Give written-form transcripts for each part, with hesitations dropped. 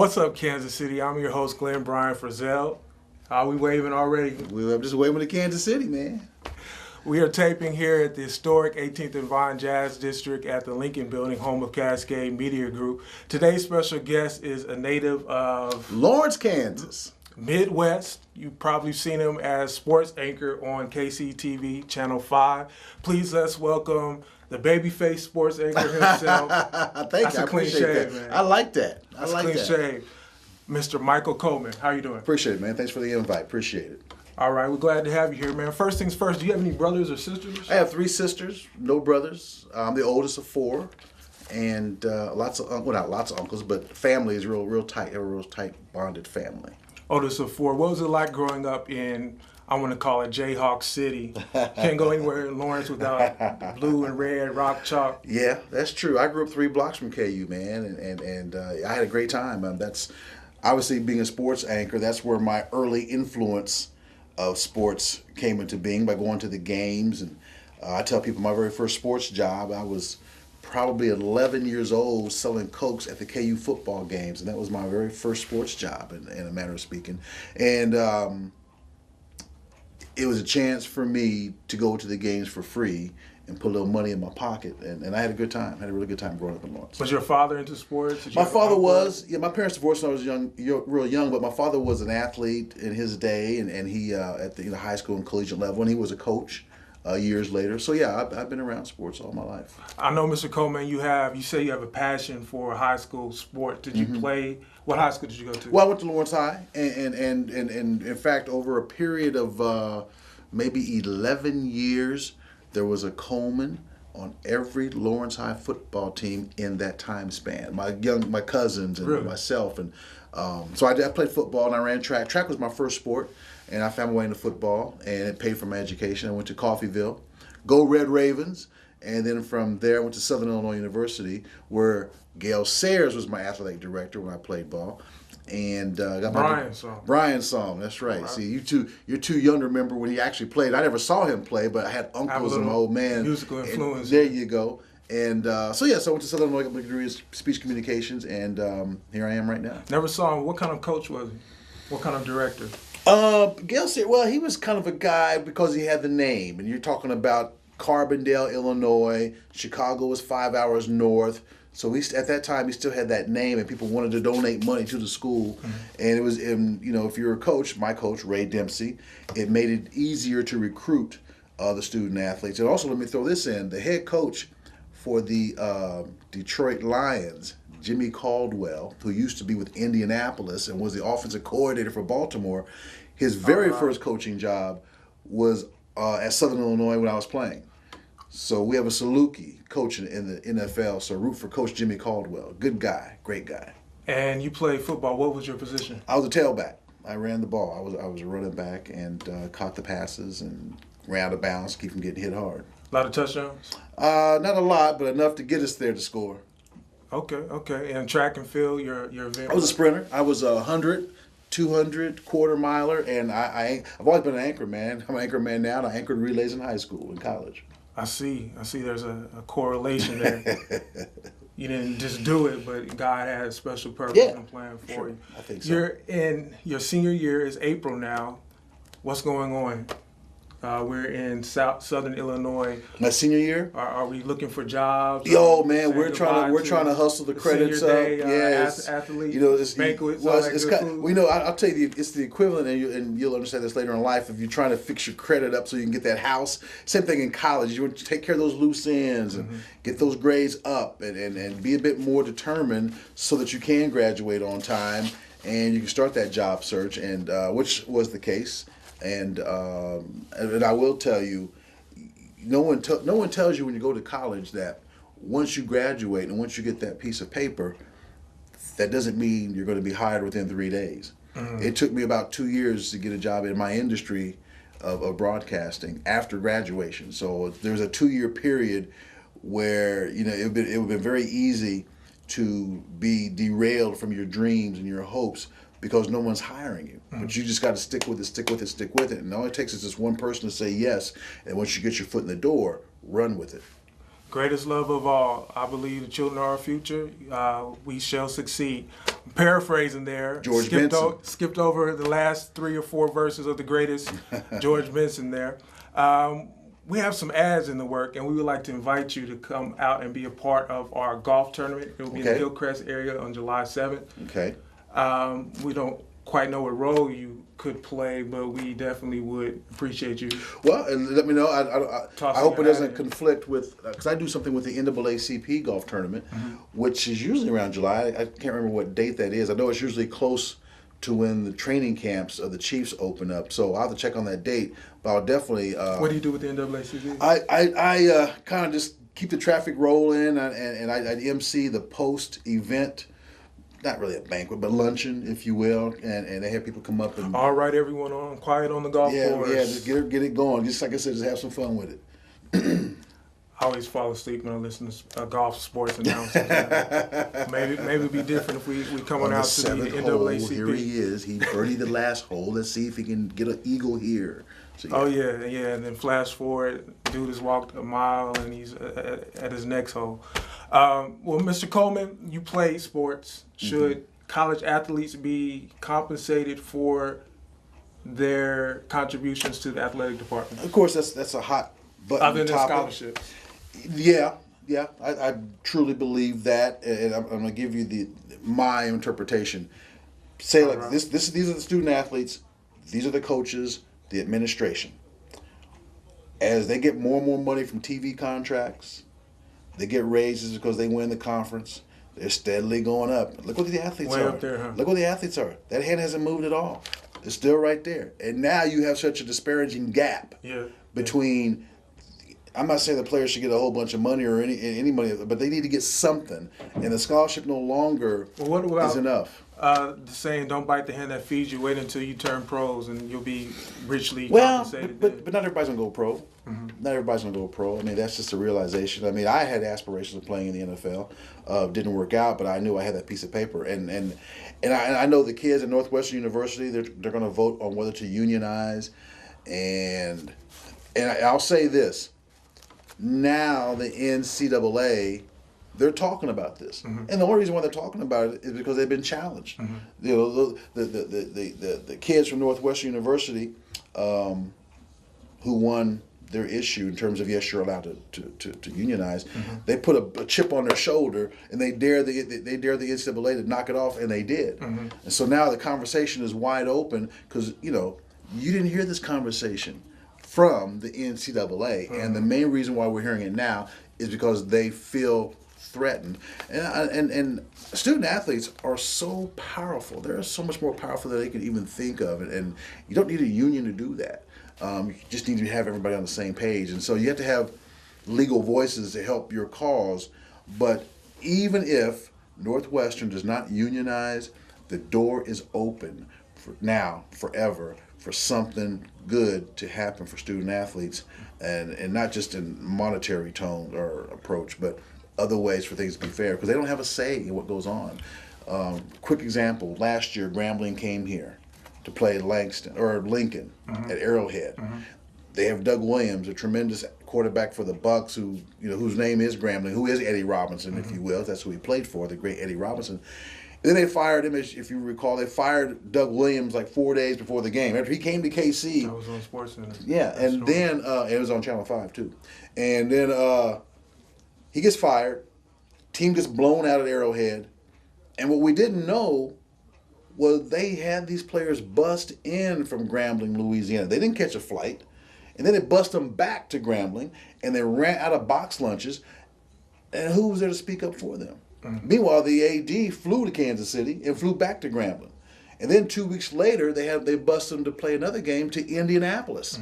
What's up, Kansas City? I'm your host, Glenn Bryan Frizzell. Are we waving already? I'm just waving to Kansas City, man. We are taping here at the historic 18th and Vine Jazz District at the Lincoln Building, home of Cascade Media Group. Today's special guest is a native of Lawrence, Kansas. Midwest. You've probably seen him as sports anchor on KCTV, Channel 5. Please let's welcome the babyface sports anchor himself. Thank you. I appreciate that. Man. I like that. That's clean shave. Mr. Michael Coleman, how you doing? Appreciate it, man. Thanks for the invite. Appreciate it. All right, we're glad to have you here, man. First things first, do you have any brothers or sisters? I have 3 sisters, no brothers. I'm the oldest of 4, and lots of not lots of uncles, but family is real tight. Have a real tight bonded family. Oldest of 4. What was it like growing up in, I want to call it Jayhawk City? Can't go anywhere in Lawrence without blue and red rock chalk. Yeah, that's true. I grew up 3 blocks from KU, man, and I had a great time. That's obviously being a sports anchor. That's where my early influence of sports came into being, by going to the games. And I tell people my very first sports job, I was probably 11 years old selling Cokes at the KU football games, and that was my very first sports job, in a manner of speaking. And it was a chance for me to go to the games for free and put a little money in my pocket, and I had a good time. I had a really good time growing up in Lawrence. Was your father into sports? My father was. Yeah, my parents divorced when I was real young, but my father was an athlete in his day, and he at the high school and collegiate level, and he was a coach years later. So yeah, I've been around sports all my life. I know, Mr. Coleman, you say you have a passion for high school sport. Did you play? What high school did you go to? Well, I went to Lawrence High, and in fact, over a period of maybe 11 years, there was a Coleman on every Lawrence High football team in that time span. My cousins and really? Myself, and so I played football and I ran track. Track was my first sport, and I found my way into football, and it paid for my education. I went to Coffeyville, go Red Ravens, and then from there I went to Southern Illinois University, where Gail Sayers was my athletic director when I played ball. And got Brian Song, that's right. Wow. See, you're too young to remember when he actually played. I never saw him play, but I had uncles and my old man. Musical influence. There you go. And so I went to Southern Illinois, got my degree in speech communications, and here I am right now. Never saw him. What kind of coach was he? What kind of director? Gail said, well, he was kind of a guy because he had the name, and you're talking about Carbondale, Illinois. Chicago was 5 hours north. So at that time, he still had that name, and people wanted to donate money to the school. Mm-hmm. And it was, if you're a coach, my coach, Ray Dempsey, it made it easier to recruit the student athletes. And also, let me throw this in, the head coach for the Detroit Lions, Jimmy Caldwell, who used to be with Indianapolis and was the offensive coordinator for Baltimore, his very first coaching job was at Southern Illinois when I was playing. So we have a Saluki coaching in the NFL, so root for Coach Jimmy Caldwell. Good guy, great guy. And you played football. What was your position? I was a tailback. I ran the ball. I was a running back and caught the passes and ran out of bounds, keep from getting hit hard. A lot of touchdowns? Not a lot, but enough to get us there to score. Okay. And track and field, your event? I was a sprinter. I was 100, 200, quarter miler, and I've always been an anchor man. I'm an anchor man now, and I anchored relays in high school and college. I see. There's a correlation there. You didn't just do it, but God had a special purpose and plan for you. I think so. You're in your senior year. Is April now. What's going on? We're in Southern Illinois. My senior year. Are we looking for jobs? Yo, man, we're trying to hustle the credits up. Athletes, it's banquets. Well, it's kind. I'll tell you, it's the equivalent, and you'll understand this later in life. If you're trying to fix your credit up so you can get that house, same thing in college. You want to take care of those loose ends and get those grades up, and be a bit more determined so that you can graduate on time and you can start that job search, and which was the case. And I will tell you, no one tells you when you go to college that once you graduate and once you get that piece of paper, that doesn't mean you're going to be hired within 3 days. Mm-hmm. It took me about 2 years to get a job in my industry of broadcasting after graduation. So there's a 2-year period where it would have been very easy to be derailed from your dreams and your hopes because no one's hiring you. Mm-hmm. But you just got to stick with it. And all it takes is just one person to say yes, and once you get your foot in the door, run with it. Greatest love of all. I believe the children are our future. We shall succeed. paraphrasing there. George Benson. Skipped over the last 3 or 4 verses of the greatest George Benson there. We have some ads in the work, and we would like to invite you to come out and be a part of our golf tournament. It will be in the Hillcrest area on July 7th. Okay. We don't quite know what role you could play, but we definitely would appreciate you. Well, and let me know. I hope it doesn't conflict with, because I do something with the NAACP golf tournament, which is usually around July. I can't remember what date that is. I know it's usually close to when the training camps of the Chiefs open up. So I'll have to check on that date. But I'll definitely. What do you do with the NAACP? I kind of just keep the traffic rolling, and I MC the post event. Not really a banquet, but luncheon, if you will, and they have people come up and. All right, everyone, on quiet on the golf course. Yeah, just get it going. Just like I said, just have some fun with it. I always fall asleep when I listen to golf sports announcements. maybe it'd be different if we come on out to the NAACP. Here he is. He birdied the last hole. Let's see if he can get an eagle here. So, Oh yeah, and then flash forward, dude has walked a mile and he's at his next hole. Well, Mr. Coleman, you play sports. Should college athletes be compensated for their contributions to the athletic department? Of course, that's a hot button Other than topic. scholarships. Yeah, I truly believe that, and I'm going to give you my interpretation. Say like this: these are the student athletes, these are the coaches, the administration. As they get more and more money from TV contracts, they get raises because they win the conference. They're steadily going up. Look what the athletes Way are. up there, huh? Look what the athletes are. That hand hasn't moved at all. It's still right there. And now you have such a disparaging gap between. I'm not saying the players should get a whole bunch of money or any money, but they need to get something. And the scholarship no longer is enough. The saying, "Don't bite the hand that feeds you. Wait until you turn pros, and you'll be richly compensated." But not everybody's gonna go pro. Not everybody's gonna go pro. I mean, that's just a realization. I mean, I had aspirations of playing in the NFL. Didn't work out, but I knew I had that piece of paper. And I know the kids at Northwestern University, they're gonna vote on whether to unionize. And I'll say this. Now the NCAA, they're talking about this, and the only reason why they're talking about it is because they've been challenged. You know, the kids from Northwestern University, who won their issue in terms of yes, you're allowed to unionize. They put a chip on their shoulder, and they dare the NCAA to knock it off, and they did. And so now the conversation is wide open because you didn't hear this conversation from the NCAA, and the main reason why we're hearing it now is because they feel threatened. And student athletes are so powerful. They're so much more powerful than they can even think of, and you don't need a union to do that. You just need to have everybody on the same page, and so you have to have legal voices to help your cause. But even if Northwestern does not unionize, the door is open forever, for something good to happen for student athletes, and not just in monetary tone or approach, but other ways for things to be fair, because they don't have a say in what goes on. Quick example: last year, Grambling came here to play Lincoln at Arrowhead. They have Doug Williams, a tremendous quarterback for the Bucks, whose name is Grambling, who is Eddie Robinson, if you will. That's who he played for, the great Eddie Robinson. And then they fired him, if you recall. They fired Doug Williams like 4 days before the game. After he came to KC. I was on SportsCenter. Yeah, and then it was on Channel 5 too. And then he gets fired. Team gets blown out at Arrowhead. And what we didn't know was they had these players bust in from Grambling, Louisiana. They didn't catch a flight. And then they bust them back to Grambling, and they ran out of box lunches. And who was there to speak up for them? Meanwhile, the AD flew to Kansas City and flew back to Grambling. And then 2 weeks later, they busted them to play another game to Indianapolis.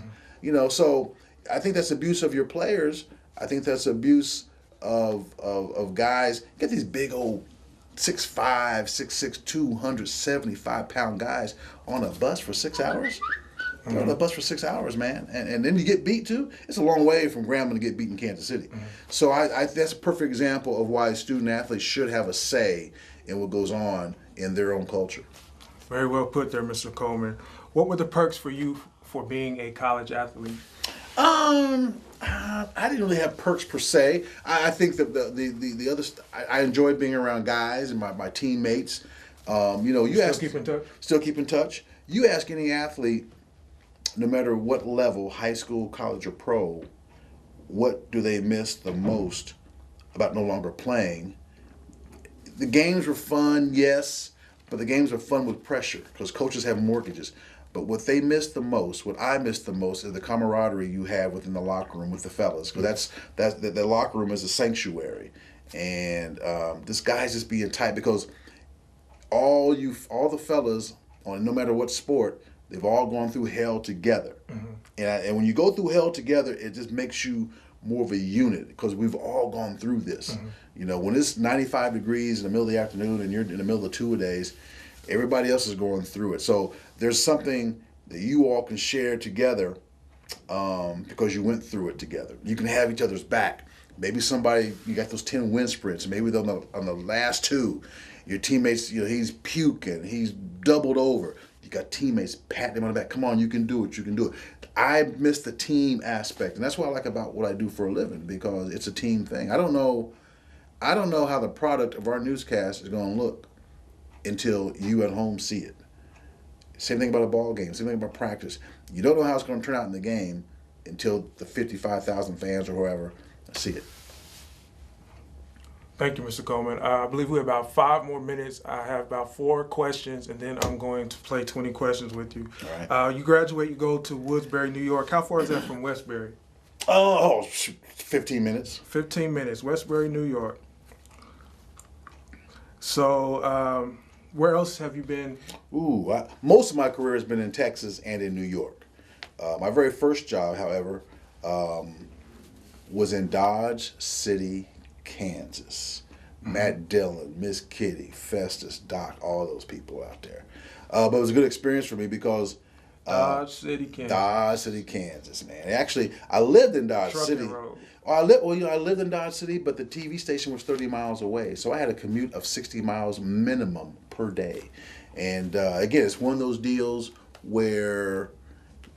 So I think that's abuse of your players. I think that's abuse of guys. Get these big old 6'5", 6'6", 275-pound guys on a bus for 6 hours. They're on a bus for 6 hours, man. And then you get beat too. It's a long way from Grambling to get beat in Kansas City. So that's a perfect example of why student athletes should have a say in what goes on in their own culture. Very well put there, Mr. Coleman. What were the perks for you for being a college athlete? I didn't really have perks per se. I think that the other I enjoyed being around guys and my teammates. You Still ask, keep in touch? still keep in touch. You ask any athlete, no matter what level, high school, college, or pro, what do they miss the most about no longer playing? The games were fun, yes, but the games are fun with pressure because coaches have mortgages. But what they miss the most, what I miss the most, is the camaraderie you have within the locker room with the fellas. Because the locker room is a sanctuary, and this guy's just being tight because all the fellas on no matter what sport, they've all gone through hell together. And when you go through hell together, it just makes you more of a unit because we've all gone through this. When it's 95 degrees in the middle of the afternoon and you're in the middle of two-a-days, everybody else is going through it. So there's something that you all can share together because you went through it together. You can have each other's back. Maybe you got those 10 wind sprints. Maybe on the last two, your teammates, he's puking, he's doubled over. You got teammates patting him on the back. Come on, you can do it. You can do it. I miss the team aspect, and that's what I like about what I do for a living because it's a team thing. I don't know how the product of our newscast is going to look until you at home see it. Same thing about a ball game. Same thing about practice. You don't know how it's going to turn out in the game until the 55,000 fans or whoever see it. Thank you, Mr. Coleman. I believe we have about 5 more minutes. I have about 4 questions, and then I'm going to play 20 questions with you. All right. You graduate, you go to Woodsbury, New York. How far is that from Westbury? 15 minutes. 15 minutes, Westbury, New York. So, where else have you been? Most of my career has been in Texas and in New York. My very first job, however, was in Dodge City, Kansas. Matt Dillon, Miss Kitty, Festus, Doc, all those people out there. But it was a good experience for me because Dodge City, Kansas, man. Actually, I lived in Dodge Trucking City. Road. I lived in Dodge City, but the TV station was 30 miles away, so I had a commute of 60 miles minimum per day. And again, it's one of those deals where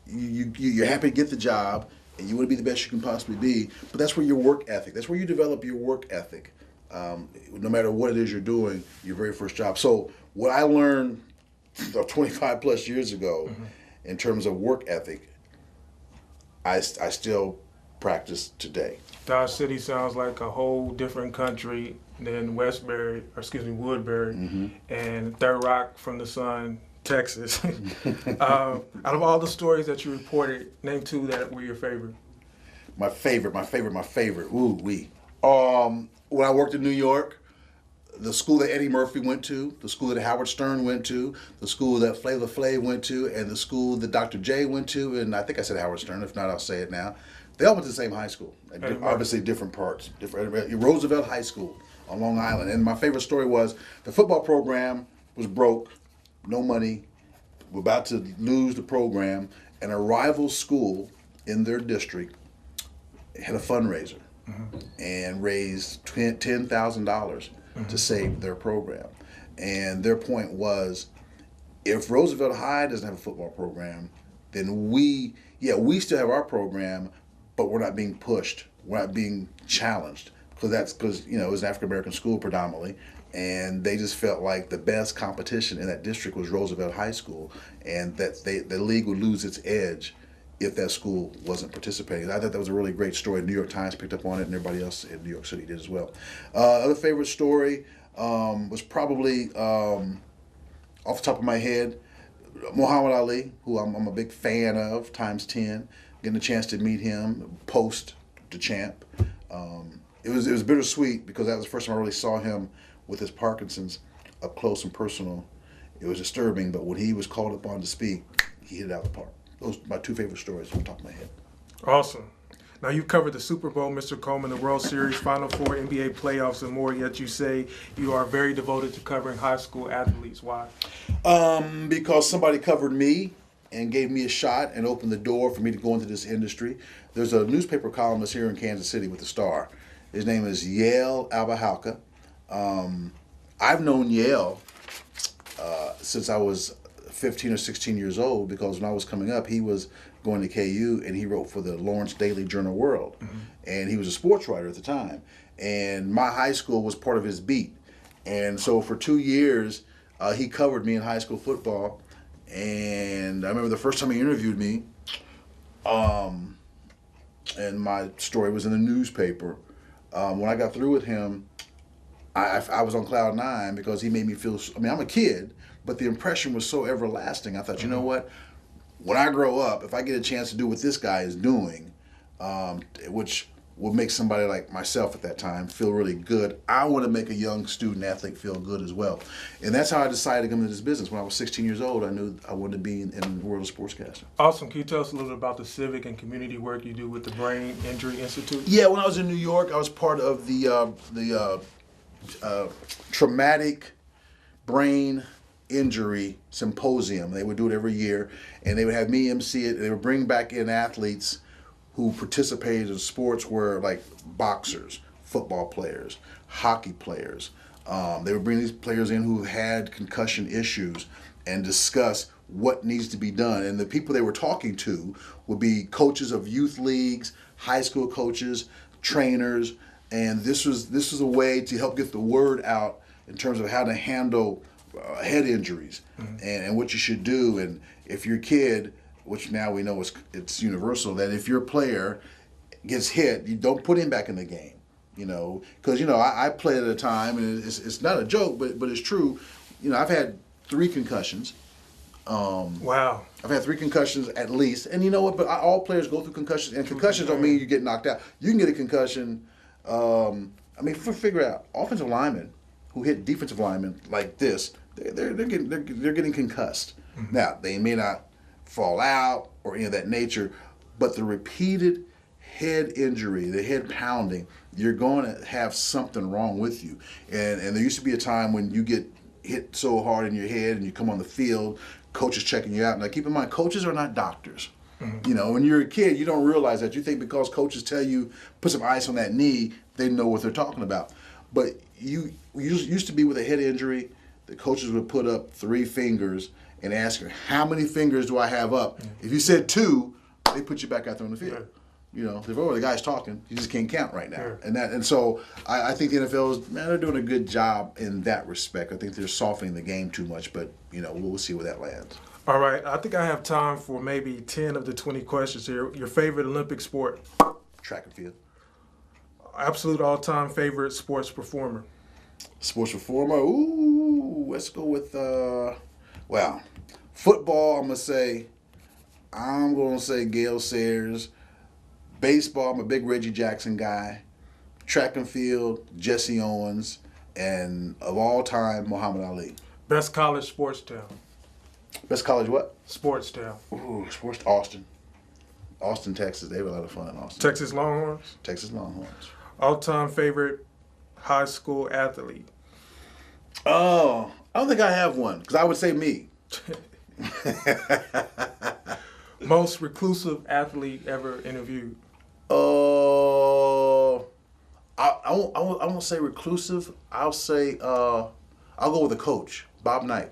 you're happy to get the job and you want to be the best you can possibly be, but that's where your work ethic. That's where you develop your work ethic. No matter what it is you're doing, your very first job. So what I learned 25 plus years ago in terms of work ethic, I still practice today. Dodge City sounds like a whole different country than Woodbury, and Third Rock from the Sun, Texas. Out of all the stories that you reported, name 2 that were your favorite. My favorite. Ooh, wee. When I worked in New York, the school that Eddie Murphy went to, the school that Howard Stern went to, the school that Flavor Flav went to, and the school that Dr. J went to, and I think I said Howard Stern. If not, I'll say it now. They all went to the same high school. Obviously, different parts. Roosevelt High School on Long Island. And my favorite story was the football program was broke, no money. We're about to lose the program, and a rival school in their district had a fundraiser and raised $10,000 to save their program. And their point was, if Roosevelt High doesn't have a football program, then we still have our program, but we're not being pushed. We're not being challenged because it was an African American school predominantly, and they just felt like the best competition in that district was Roosevelt High School, and that the league would lose its edge if that school wasn't participating. I thought that was a really great story. The New York Times picked up on it, and everybody else in New York City did as well. Other favorite story was probably, off the top of my head, Muhammad Ali, who I'm a big fan of, times 10. Getting a chance to meet him post the champ. It was bittersweet because that was the first time I really saw him with his Parkinson's up close and personal. It was disturbing, but when he was called upon to speak, he hit it out of the park. Those are my 2 favorite stories off the top of my head. Awesome. Now, you've covered the Super Bowl, Mr. Coleman, the World Series, Final Four, NBA playoffs, and more, yet you say you are very devoted to covering high school athletes. Why? Because somebody covered me and gave me a shot and opened the door for me to go into this industry. There's a newspaper columnist here in Kansas City with the Star. His name is Yael Abahalka. I've known Yael since I was 15 or 16 years old because when I was coming up, he was going to KU and he wrote for the Lawrence Daily Journal World. And he was a sports writer at the time. And my high school was part of his beat. And so for 2 years, He covered me in high school football, and I remember the first time he interviewed me, and my story was in the newspaper. When I got through with him, I was on cloud nine because he made me feel. I mean, I'm a kid, but the impression was so everlasting. I thought, you know what? When I grow up, if I get a chance to do what this guy is doing, which will make somebody like myself at that time feel really good, I want to make a young student athlete feel good as well. And that's how I decided to come into this business. When I was 16 years old, I knew I wanted to be in the world of sportscasting. Awesome. Can you tell us a little bit about the civic and community work you do with the Brain Injury Institute? Yeah, when I was in New York, I was part of the traumatic brain injury symposium. They would do it every year, and they would have me MC it. They would bring back in athletes who participated in sports, were like boxers, football players, hockey players. They would bring these players in who had concussion issues and discuss what needs to be done. And the people they were talking to would be coaches of youth leagues, high school coaches, trainers, and this was a way to help get the word out in terms of how to handle head injuries and what you should do. And if your kid, which now we know it's universal, that if your player gets hit, you don't put him back in the game, because I played at a time, and it's not a joke, but it's true. I've had 3 concussions. Wow. I've had 3 concussions at least, and you know what? But all players go through concussions, and concussions don't mean you get knocked out. You can get a concussion. Figure out offensive linemen who hit defensive linemen like this, they're getting concussed. Now they may not fall out or any of that nature, but the repeated head injury, the head pounding, you're going to have something wrong with you. And there used to be a time when you get hit so hard in your head and you come on the field, coach is checking you out. Now keep in mind, coaches are not doctors. When you're a kid, you don't realize that. You think because coaches tell you, put some ice on that knee, they know what they're talking about. But you used to be with a head injury, the coaches would put up 3 fingers and ask you, how many fingers do I have up? If you said 2, they put you back out there on the field. The guy's talking, you just can't count right now. And so I think the NFL they're doing a good job in that respect. I think they're softening the game too much, but we'll see where that lands. All right, I think I have time for maybe 10 of the 20 questions here. Your favorite Olympic sport? Track and field. Absolute all-time favorite sports performer? Sports performer? Ooh, let's go with, football, I'm going to say Gale Sayers. Baseball, I'm a big Reggie Jackson guy. Track and field, Jesse Owens. And of all time, Muhammad Ali. Best college sports town? Best college what? Sports town. Ooh, sports Austin. Austin, Texas. They have a lot of fun in Austin. Texas Longhorns? Texas Longhorns. All-time favorite high school athlete? Oh, I don't think I have one, because I would say me. Most reclusive athlete ever interviewed? I won't say reclusive. I'll say I'll go with a coach, Bob Knight.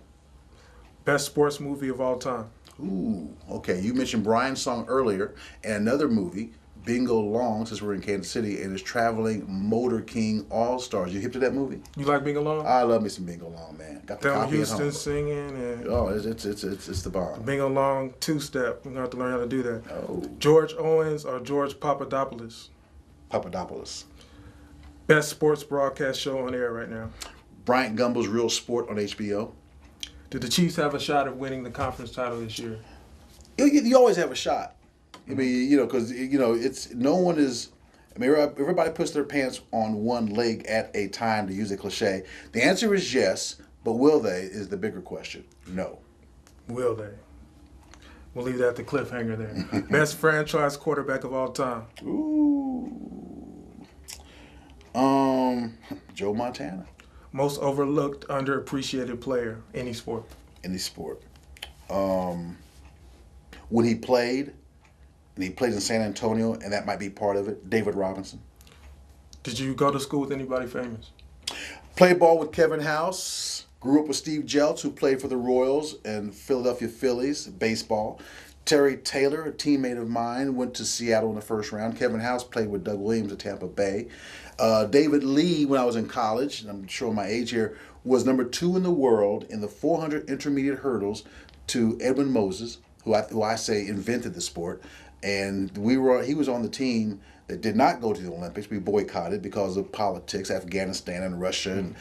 Best sports movie of all time? Ooh, okay. You mentioned Brian's song earlier, and another movie, Bingo Long, since we're in Kansas City, and it's Traveling Motor King All-Stars. You hip to that movie? You like Bingo Long? I love me some Bingo Long, man. Got the Thelma copy at home. Houston singing. And oh, it's the bomb. Bingo Long two-step. We're going to have to learn how to do that. Oh. George Owens or George Papadopoulos? Papadopoulos. Best sports broadcast show on air right now? Bryant Gumbel's Real Sport on HBO. Did the Chiefs have a shot at winning the conference title this year? You always have a shot. I mean, because it's no one is. I mean, everybody puts their pants on one leg at a time, to use a cliche. The answer is yes, but will they is the bigger question. No. Will they? We'll leave that at the cliffhanger there. Best franchise quarterback of all time? Ooh. Joe Montana. Most overlooked, underappreciated player, any sport? Any sport. When he played, and he played in San Antonio, and that might be part of it, David Robinson. Did you go to school with anybody famous? Played ball with Kevin House. Grew up with Steve Jeltz, who played for the Royals and Philadelphia Phillies, baseball. Terry Taylor, a teammate of mine, went to Seattle in the first round. Kevin House played with Doug Williams at Tampa Bay. David Lee, when I was in college, and I'm showing my age here, was number 2 in the world in the 400 intermediate hurdles to Edwin Moses, who I say invented the sport. And he was on the team that did not go to the Olympics. We boycotted because of politics, Afghanistan and Russia. And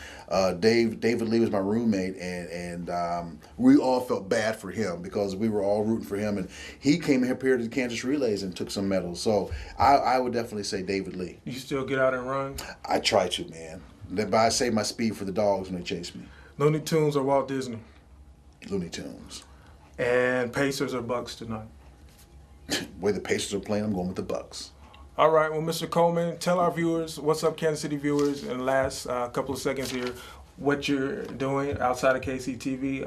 David Lee was my roommate, and we all felt bad for him because we were all rooting for him. And he came here to the Kansas Relays and took some medals. So I would definitely say David Lee. You still get out and run? I try to, man. But I save my speed for the dogs when they chase me. Looney Tunes or Walt Disney? Looney Tunes. And Pacers or Bucks tonight? The way the Pacers are playing, I'm going with the Bucks. All right, well, Mr. Coleman, tell our viewers, what's up, Kansas City viewers, in the last couple of seconds here, what you're doing outside of KCTV.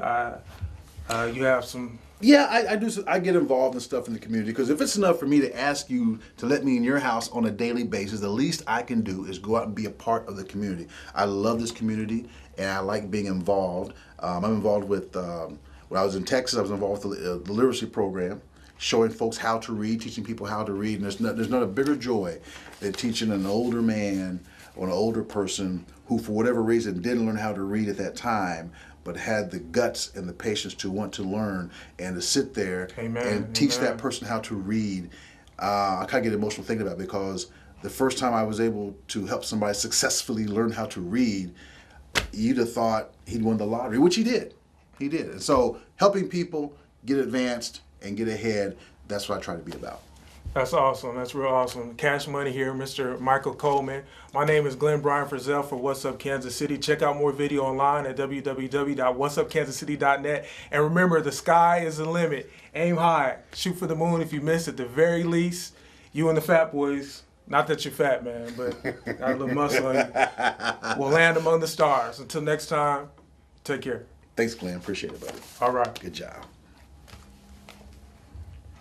You have some... Yeah, I do. I get involved in stuff in the community because if it's enough for me to ask you to let me in your house on a daily basis, the least I can do is go out and be a part of the community. I love this community and I like being involved. I'm involved with, when I was in Texas, I was involved with the literacy program, showing folks how to read, teaching people how to read. And there's not a bigger joy than teaching an older man or an older person who, for whatever reason, didn't learn how to read at that time, but had the guts and the patience to want to learn and to sit there and teach that person how to read. I kind of get emotional thinking about it because the first time I was able to help somebody successfully learn how to read, you'd have thought he'd won the lottery, which he did. He did. And so helping people get advanced and get ahead, that's what I try to be about. That's awesome. That's real awesome. Cash Money here, Mr. Michael Coleman. My name is Glenn Bryan Frizzell for What's Up Kansas City. Check out more video online at www.whatsupkansascity.net. And remember, the sky is the limit. Aim high. Shoot for the moon if you miss. At the very least, you and the fat boys, not that you're fat, man, but got a little muscle on you, will land among the stars. Until next time, take care. Thanks, Glenn. Appreciate it, buddy. All right. Good job.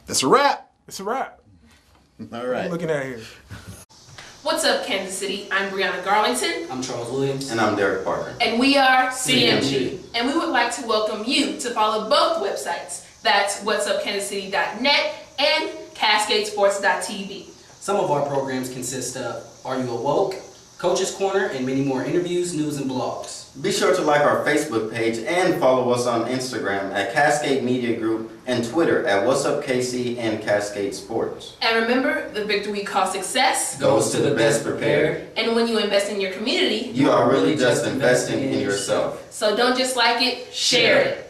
That's a wrap. It's a wrap. All right. What are you looking at here? What's up, Kansas City? I'm Brianna Garlington. I'm Charles Williams. And I'm Derek Parker. And we are CMG. CMG. And we would like to welcome you to follow both websites. That's whatsupkansascity.net and cascadesports.tv. Some of our programs consist of Are You Awoke?, Coach's Corner, and many more interviews, news, and blogs. Be sure to like our Facebook page and follow us on Instagram at Cascade Media Group and Twitter at What's Up KC and Cascade Sports. And remember, the victory we call success Goes to the best prepared. And when you invest in your community, You are really just investing in yourself. So don't just like it, share it.